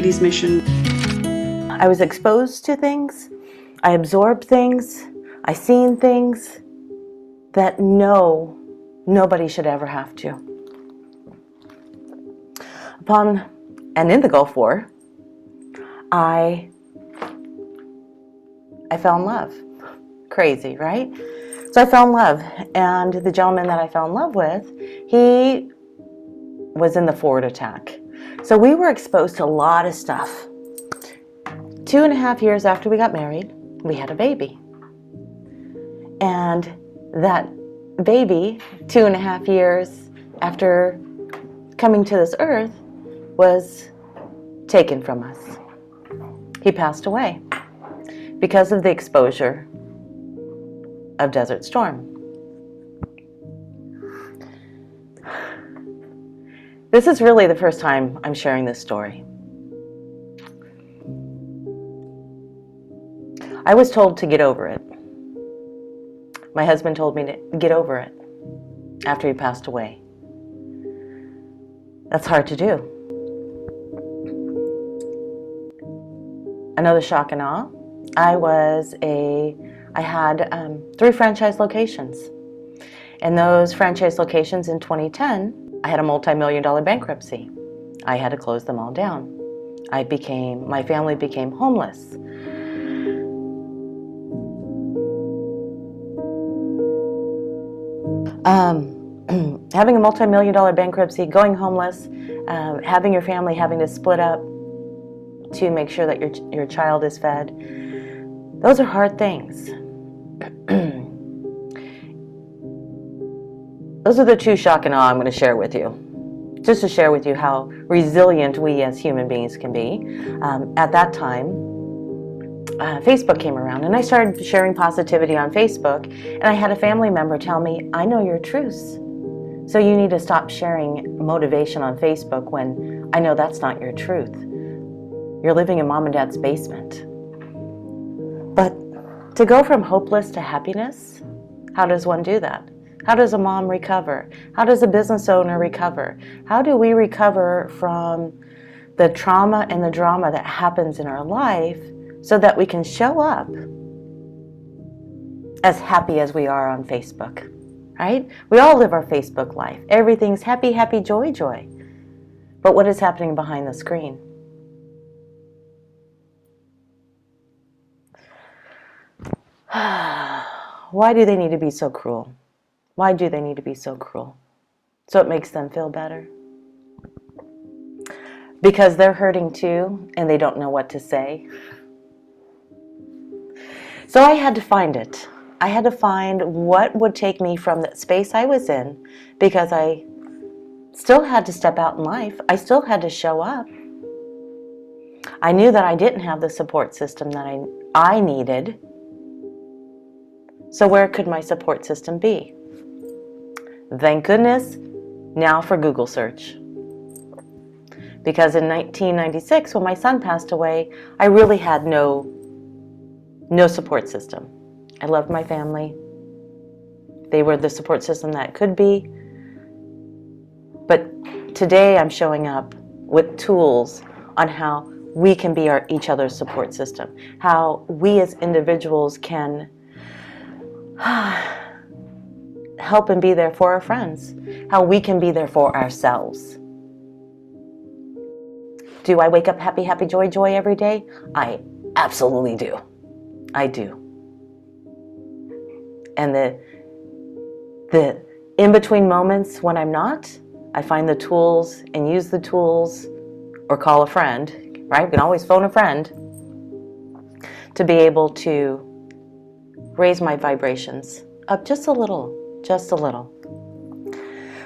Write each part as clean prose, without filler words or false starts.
Katie's mission. I was exposed to things, I absorbed things, I seen things that nobody should ever have to. And in the Gulf War, I fell in love. Crazy, right? So I fell in love, and the gentleman that I fell in love with, he was in the forward attack. So we were exposed to a lot of stuff. 2.5 years after we got married, we had a baby. And that baby, 2.5 years after coming to this earth, was taken from us. He passed away because of the exposure of Desert Storm. This is really the first time I'm sharing this story. I was told to get over it. My husband told me to get over it after he passed away. That's hard to do. Another shock and awe. I had 3 franchise locations. And those franchise locations in 2010, I had a multi-million-dollar bankruptcy. I had to close them all down. My family became homeless. Having a multi-million-dollar bankruptcy, going homeless, having your family having to split up to make sure that your child is fed, those are hard things. Those are the 2 shock and awe I'm going to share with you. Just to share with you how resilient we as human beings can be. At that time, Facebook came around, and I started sharing positivity on Facebook, and I had a family member tell me, I know your truths, so you need to stop sharing motivation on Facebook when I know that's not your truth. You're living in mom and dad's basement. But to go from hopeless to happiness, how does one do that? How does a mom recover? How does a business owner recover? How do we recover from the trauma and the drama that happens in our life so that we can show up as happy as we are on Facebook, right? We all live our Facebook life. Everything's happy, happy, joy, joy. But what is happening behind the screen? Why do they need to be so cruel? Why do they need to be so cruel? So it makes them feel better. Because they're hurting too, and they don't know what to say. So I had to find it. I had to find what would take me from that space I was in, because I still had to step out in life. I still had to show up. I knew that I didn't have the support system that I needed. So where could my support system be? Thank goodness, now for Google search. Because in 1996, when my son passed away, I really had no support system. I loved my family. They were the support system that could be. But today I'm showing up with tools on how we can be each other's support system. How we as individuals can help and be there for our friends. How we can be there for ourselves. Do I wake up happy, happy, joy, joy every day? I absolutely do. I do. And the in-between moments when I'm not, I find the tools and use the tools, or call a friend, right? We can always phone a friend to be able to raise my vibrations up just a little, just a little.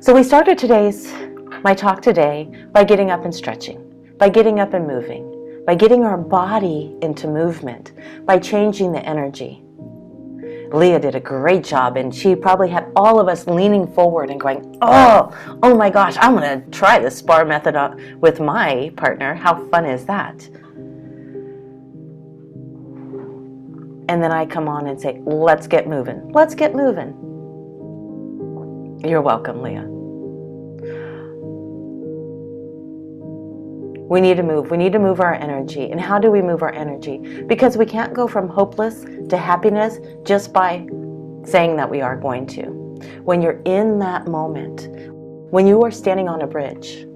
So we started my talk today by getting up and stretching, by getting up and moving, by getting our body into movement, by changing the energy. Leah did a great job, and she probably had all of us leaning forward and going, oh my gosh, I'm going to try the SPAR method with my partner. How fun is that? And then I come on and say, let's get moving. Let's get moving. You're welcome, Leah. We need to move. We need to move our energy. And how do we move our energy? Because we can't go from hopeless to happiness just by saying that we are going to. When you're in that moment, when you are standing on a bridge,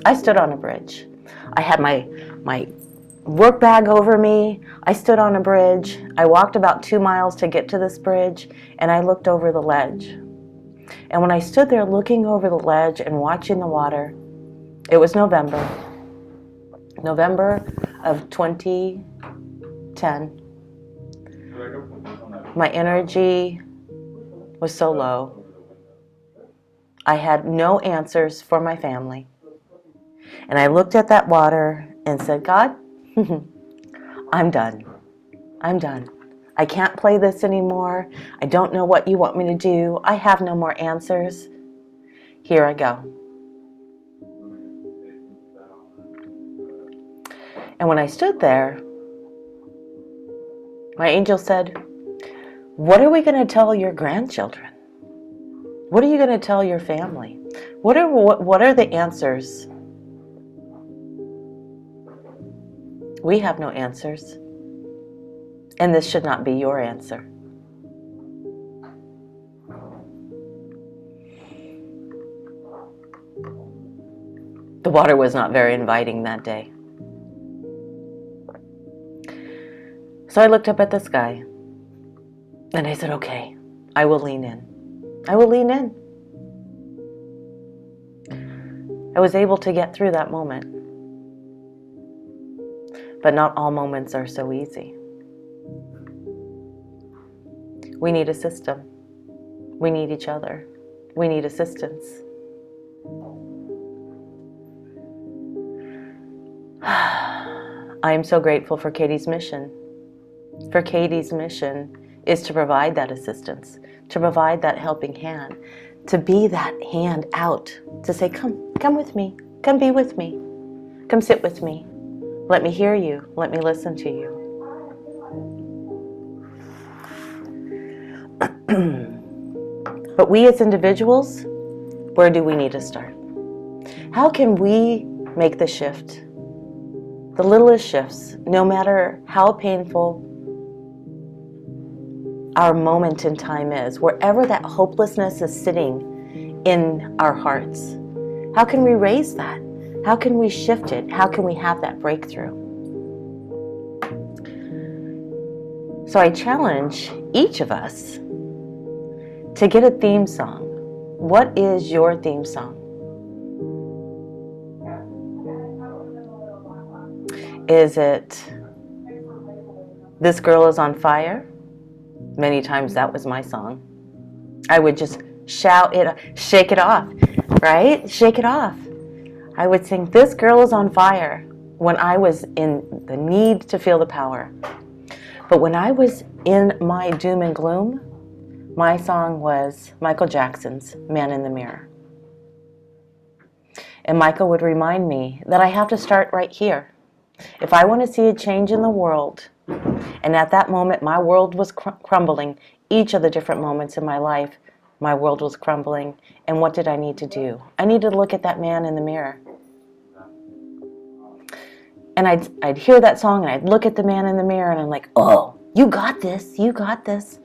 I stood on a bridge. I had my work bag over me. I stood on a bridge. I walked about 2 miles to get to this bridge, and I looked over the ledge. And when I stood there looking over the ledge and watching the water, it was November of 2010. My energy was so low. I had no answers for my family. And I looked at that water and said, God, I'm done. I'm done. I can't play this anymore. I don't know what you want me to do. I have no more answers. Here I go. And when I stood there, my angel said, what are we going to tell your grandchildren? What are you going to tell your family? What are the answers? We have no answers. And this should not be your answer. The water was not very inviting that day. So I looked up at the sky and I said, okay, I will lean in. I will lean in. I was able to get through that moment. But not all moments are so easy. We need a system. We need each other. We need assistance. I am so grateful for Katie's mission. For Katie's mission is to provide that assistance, to provide that helping hand, to be that hand out, to say, come with me, come be with me, come sit with me, let me hear you, let me listen to you. But we as individuals, where do we need to start? How can we make the shift? The littlest shifts, no matter how painful our moment in time is, wherever that hopelessness is sitting in our hearts, how can we raise that? How can we shift it? How can we have that breakthrough? So I challenge each of us to get a theme song. What is your theme song? Is it This Girl Is on Fire? Many times that was my song. I would just shout it, shake it off, right? Shake it off. I would sing This Girl Is on Fire when I was in the need to feel the power. But when I was in my doom and gloom, my song was Michael Jackson's Man in the Mirror. And Michael would remind me that I have to start right here. If I want to see a change in the world, and at that moment my world was crumbling, each of the different moments in my life, my world was crumbling, and what did I need to do? I needed to look at that man in the mirror. And I'd hear that song and I'd look at the man in the mirror and I'm like, oh, you got this, you got this.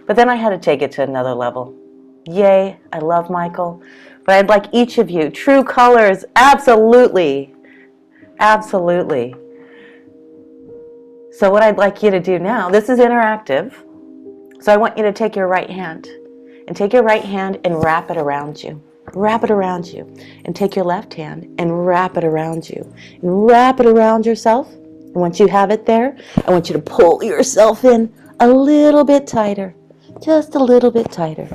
But then I had to take it to another level. Yay, I love Michael. But I'd like each of you, true colors, absolutely. Absolutely. So what I'd like you to do now, this is interactive. So I want you to take your right hand and wrap it around you. Wrap it around you. And take your left hand and wrap it around you. And wrap it around yourself. And once you have it there, I want you to pull yourself in a little bit tighter. Just a little bit tighter.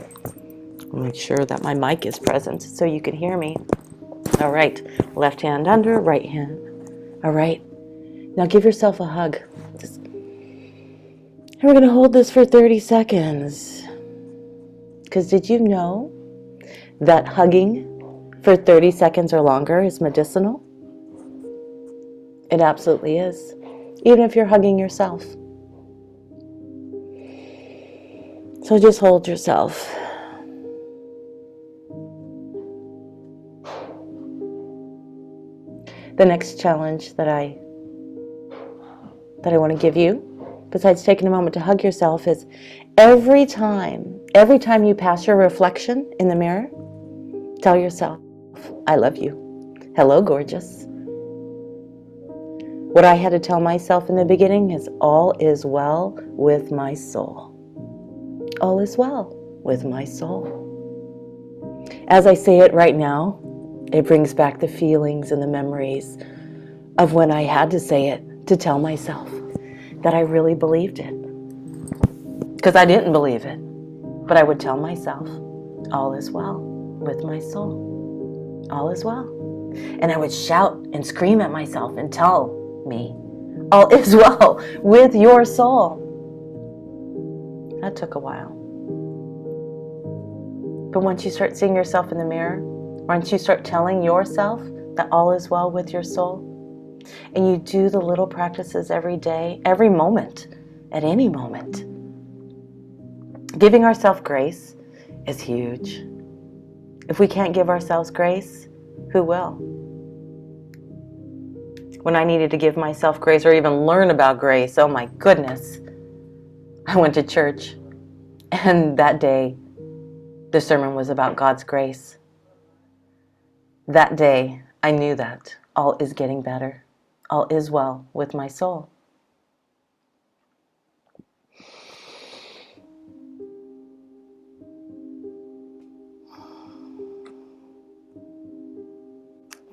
Make sure that my mic is present so you can hear me. All right. Left hand under, right hand. All right. Now give yourself a hug. And we're going to hold this for 30 seconds. Because did you know that hugging for 30 seconds or longer is medicinal? It absolutely is. Even if you're hugging yourself. So just hold yourself. The next challenge that I want to give you, besides taking a moment to hug yourself, is every time you pass your reflection in the mirror, tell yourself, I love you. Hello, gorgeous. What I had to tell myself in the beginning is all is well with my soul. All is well with my soul. As I say it right now, it brings back the feelings and the memories of when I had to say it to tell myself that I really believed it. Because I didn't believe it, but I would tell myself, all is well with my soul. All is well. And I would shout and scream at myself and tell me, all is well with your soul. That took a while. But once you start seeing yourself in the mirror, once you start telling yourself that all is well with your soul, and you do the little practices every day, every moment, at any moment, giving ourselves grace is huge. If we can't give ourselves grace, who will? When I needed to give myself grace or even learn about grace, oh my goodness, I went to church, and that day, the sermon was about God's grace. That day, I knew that all is getting better. All is well with my soul.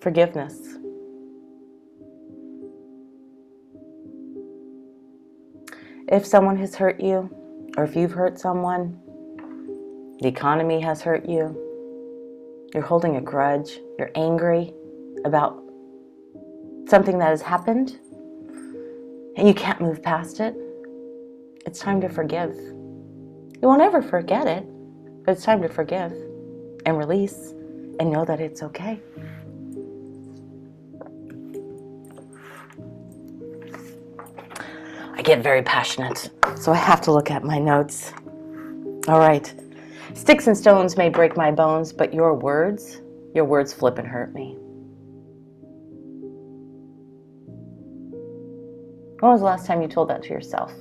Forgiveness. If someone has hurt you, or if you've hurt someone, the economy has hurt you, you're holding a grudge, you're angry about something that has happened, and you can't move past it, it's time to forgive. You won't ever forget it, but it's time to forgive and release and know that it's okay. I get very passionate, so I have to look at my notes. All right. Sticks and stones may break my bones, but your words flip and hurt me. When was the last time you told that to yourself?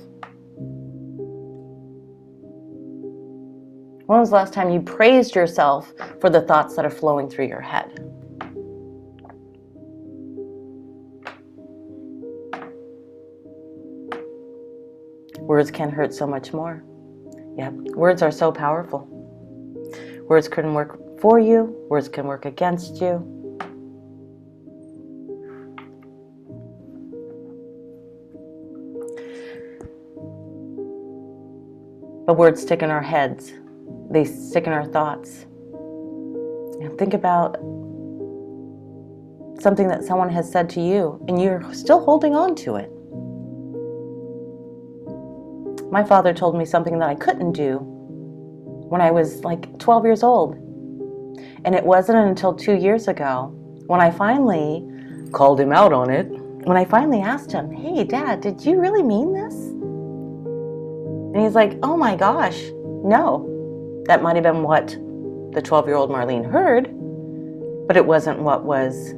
When was the last time you praised yourself for the thoughts that are flowing through your head? Words can hurt so much more. Yeah, words are so powerful. Words can work for you, words can work against you. But words stick in our heads. They stick in our thoughts. And think about something that someone has said to you, and you're still holding on to it. My father told me something that I couldn't do when I was like 12 years old. And it wasn't until 2 years ago when I finally called him out on it, when I finally asked him, hey, Dad, did you really mean this? And he's like, oh my gosh, no. That might have been what the 12-year-old Marleen heard, but it wasn't what was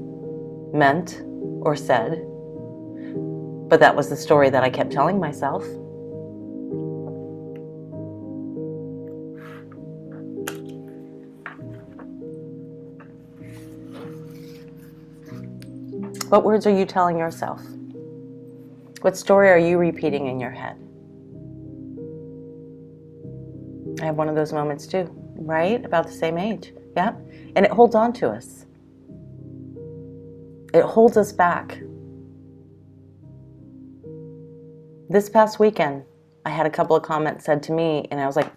meant or said. But that was the story that I kept telling myself. What words are you telling yourself? What story are you repeating in your head? I have one of those moments too, right? About the same age. Yeah. And it holds on to us. It holds us back. This past weekend, I had a couple of comments said to me, and I was like,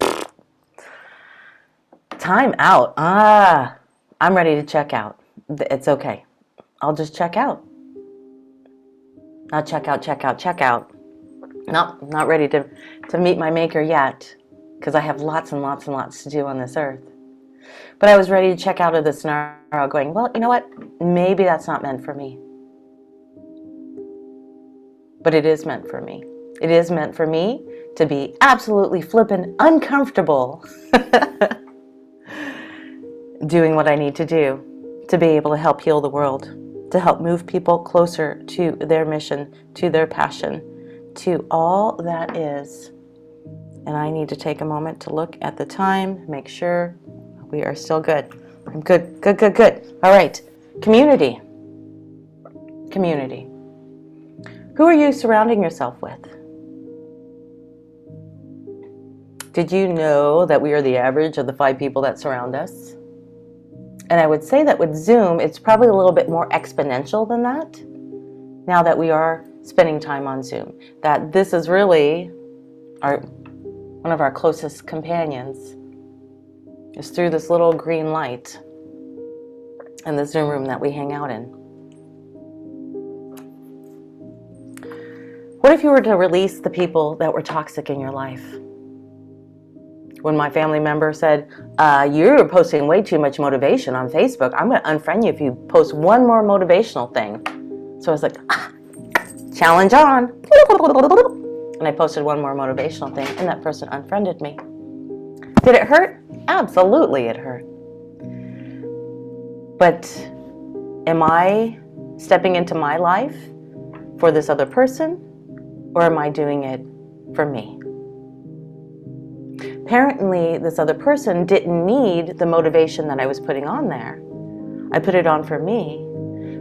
time out. I'm ready to check out. It's okay. I'll just check out. Not check out. Not ready to meet my maker yet, because I have lots and lots and lots to do on this earth. But I was ready to check out of the scenario going, well, you know what? Maybe that's not meant for me. But it is meant for me. It is meant for me to be absolutely flippin' uncomfortable doing what I need to do to be able to help heal the world, to help move people closer to their mission, to their passion, to all that is. And I need to take a moment to look at the time, make sure we are still good. I'm good, good, good, good. All right, community. Community. Who are you surrounding yourself with? Did you know that we are the average of the 5 people that surround us? And I would say that with Zoom, it's probably a little bit more exponential than that, now that we are spending time on Zoom. That this is really one of our closest companions is through this little green light in the Zoom room that we hang out in. What if you were to release the people that were toxic in your life? When my family member said, you're posting way too much motivation on Facebook, I'm going to unfriend you if you post one more motivational thing. So I was like, challenge on. And I posted one more motivational thing, and that person unfriended me. Did it hurt? Absolutely it hurt. But am I stepping into my life for this other person, or am I doing it for me? Apparently, this other person didn't need the motivation that I was putting on there. I put it on for me,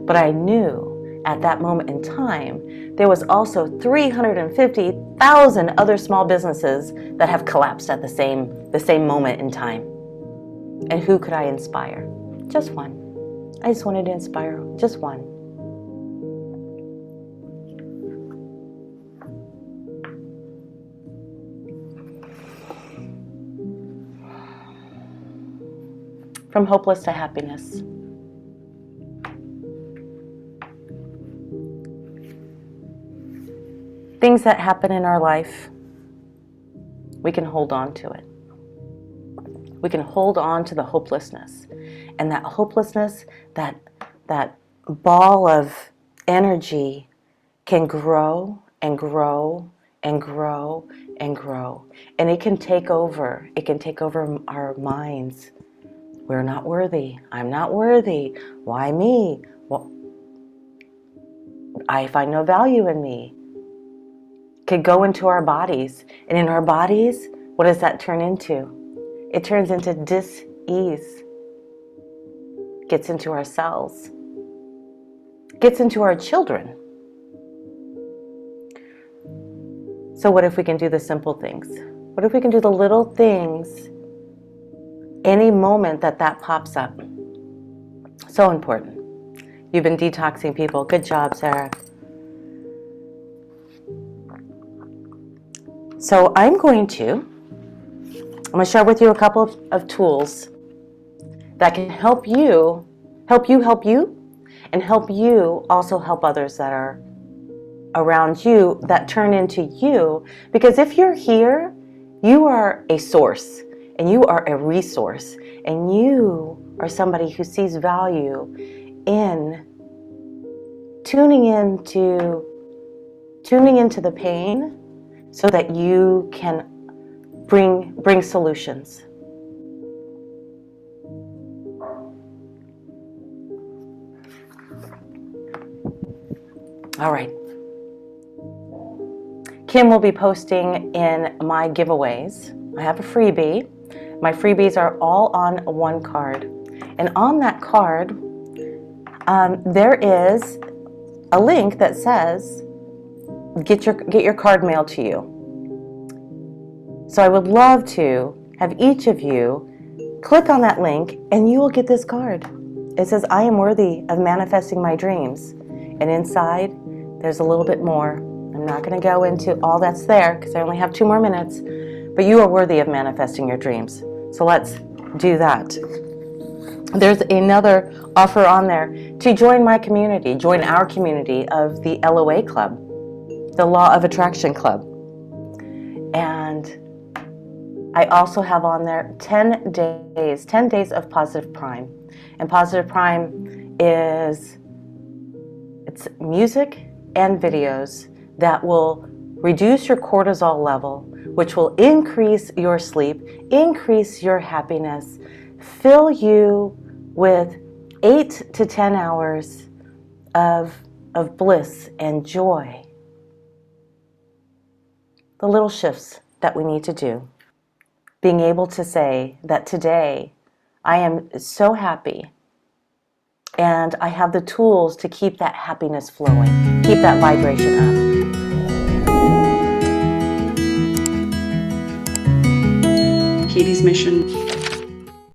but I knew at that moment in time, there was also 350,000 other small businesses that have collapsed at the same moment in time. And who could I inspire? Just one. I just wanted to inspire just one. From hopeless to happiness. Things that happen in our life, we can hold on to it. We can hold on to the hopelessness. And that hopelessness, that ball of energy can grow and grow and grow and grow. And it can take over. It can take over our minds. We're not worthy. I'm not worthy. Why me? Well, I find no value in me. Could go into our bodies. And in our bodies, what does that turn into? It turns into dis-ease. Gets into our cells. Gets into our children. So what if we can do the simple things? What if we can do the little things any moment that pops up? So important. You've been detoxing people. Good job, Sarah. So I'm going to share with you a couple of tools that can help you, and help you also help others that are around you, that turn into you. Because if you're here, you are a source, and you are a resource, and you are somebody who sees value in tuning into the pain so that you can bring solutions. All right. Kim will be posting in my giveaways. I have a freebie. My freebies are all on one card. And on that card, there is a link that says, get your card mailed to you. So I would love to have each of you click on that link and you will get this card. It says, I am worthy of manifesting my dreams. And inside, there's a little bit more. I'm not going to go into all that's there because I only have 2 more minutes, but you are worthy of manifesting your dreams. So let's do that. There's another offer on there to join my community, join our community of the LOA Club, the Law of Attraction Club. And I also have on there 10 days of Positive Prime. And Positive Prime it's music and videos that will reduce your cortisol level, which will increase your sleep, increase your happiness, fill you with 8 to 10 hours of bliss and joy. The little shifts that we need to do. Being able to say that today I am so happy and I have the tools to keep that happiness flowing, keep that vibration up. Katie's mission